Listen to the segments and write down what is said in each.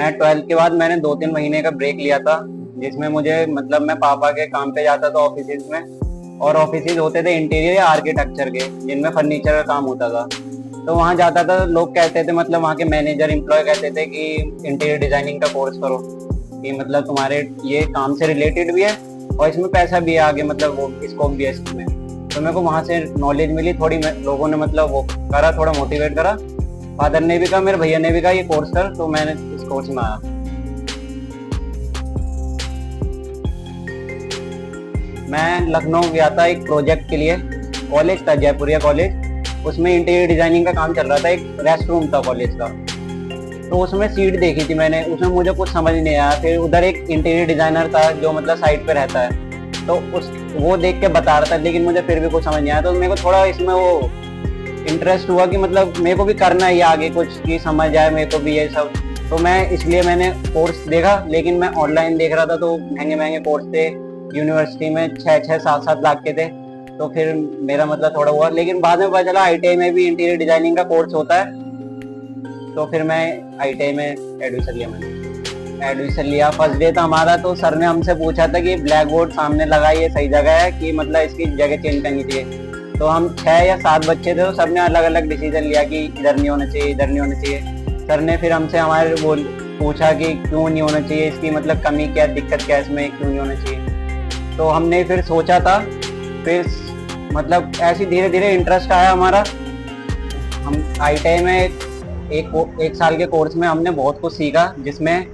मैं 12th के बाद मैंने 2-3 महीने का ब्रेक लिया था, जिसमें मुझे मतलब मैं पापा के काम पे जाता था ऑफिस में, और ऑफिस होते थे इंटीरियर या आर्किटेक्चर के, जिनमें फर्नीचर का काम होता था। तो वहाँ जाता था, लोग कहते थे, मतलब वहाँ के मैनेजर एम्प्लॉय कहते थे कि इंटीरियर डिजाइनिंग का कोर्स करो, कि मतलब तुम्हारे ये काम से रिलेटेड भी है और इसमें पैसा भी है आगे, मतलब वो स्कोप भी है इसमें। तो मेरे को वहाँ से नॉलेज मिली थोड़ी, लोगों ने मतलब वो करा, थोड़ा मोटिवेट करा, फादर ने भी कहा, मेरे भैया ने भी कहा ये कोर्स कर, तो मैंने इस कोर्स में आया। मैं लखनऊ गया था एक प्रोजेक्ट के लिए, कॉलेज था जयपुरिया कॉलेज, उसमें इंटीरियर डिजाइनिंग का काम चल रहा था, एक रेस्ट रूम था कॉलेज का। तो उसमें सीट देखी थी मैंने, उसमें मुझे कुछ समझ नहीं आया। फिर उधर एक इंटीरियर डिजाइनर था जो मतलब साइट पे रहता है, तो उस वो देख के बता रहा था, लेकिन मुझे फिर भी कुछ समझ नहीं आया। तो मेरे को थोड़ा इसमें वो इंटरेस्ट हुआ कि मतलब मेरे को भी करना है आगे कुछ, की समझ आए मेरे को भी ये सब। तो मैं इसलिए मैंने कोर्स देखा, लेकिन मैं ऑनलाइन देख रहा था तो महंगे महंगे कोर्स थे, यूनिवर्सिटी में 6-7 लाख के थे। तो फिर मेरा मतलब थोड़ा हुआ, लेकिन बाद में पता चला ITI में भी इंटीरियर डिजाइनिंग का कोर्स होता है। तो फिर मैं ITI में एडमिशन लिया। मैंने एडमिशन लिया, फर्स्ट डे था हमारा, तो सर ने हमसे पूछा था कि ब्लैक बोर्ड सामने लगा, ये सही जगह है कि मतलब इसकी जगह चेंज करनी चाहिए। तो हम 6 या 7 बच्चे थे, तो सबने अलग अलग डिसीजन लिया कि इधर नहीं होना चाहिए, इधर नहीं होना चाहिए। सर ने फिर हमसे हमारे वो पूछा कि क्यों नहीं होना चाहिए, इसकी मतलब कमी क्या, दिक्कत क्या इसमें, क्यों नहीं होना चाहिए। तो हमने फिर सोचा था, फिर मतलब ऐसे धीरे धीरे इंटरेस्ट आया हमारा। हम ITI में एक साल के कोर्स में हमने बहुत कुछ सीखा, जिसमें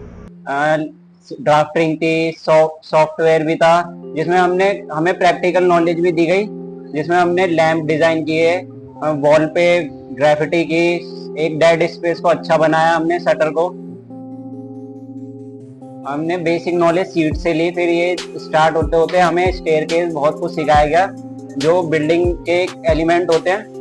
ड्राफ्टिंग थी, सॉफ्टवेयर भी था, जिसमें हमें प्रैक्टिकल नॉलेज भी दी गई, जिसमें हमने लैंप डिजाइन किए, वॉल पे ग्राफिटी की, एक डेड स्पेस को अच्छा बनाया हमने, शटर को। हमने बेसिक नॉलेज सीट से ली, फिर ये स्टार्ट होते होते हमें स्टेयरकेस बहुत कुछ सिखाया गया, जो बिल्डिंग के एलिमेंट होते हैं।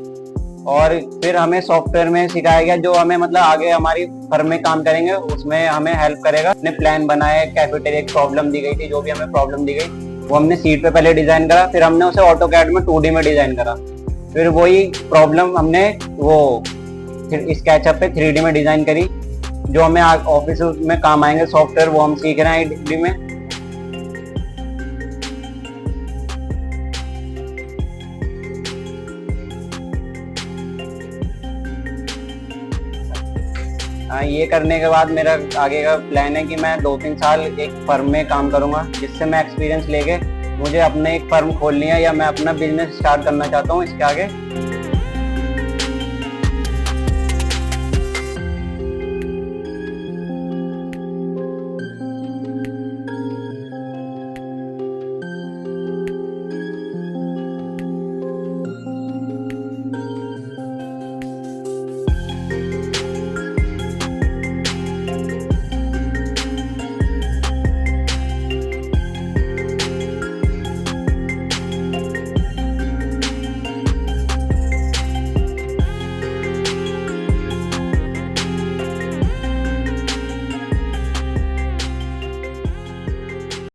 और फिर हमें सॉफ्टवेयर में सिखाया गया, जो हमें मतलब आगे हमारी फर्म में काम करेंगे उसमें हमें हेल्प करेगा। हमने प्लान बनाए, कैफेटेरिया की प्रॉब्लम दी गई थी, जो भी हमें प्रॉब्लम दी गई वो हमने सीट पे पहले डिजाइन करा, फिर हमने उसे ऑटोकैड में 2D में डिजाइन करा। फिर वही प्रॉब्लम हमने वो फिर स्केचअप पे 3D में डिजाइन करी, जो हमें ऑफिस में काम आएंगे सॉफ्टवेयर, वो हम सीख रहे हैं डिग्री में। ये करने के बाद मेरा आगे का प्लान है कि मैं 2-3 साल एक फर्म में काम करूंगा, जिससे मैं एक्सपीरियंस लेके मुझे अपने एक फर्म खोलनी है, या मैं अपना बिजनेस स्टार्ट करना चाहता हूँ इसके आगे।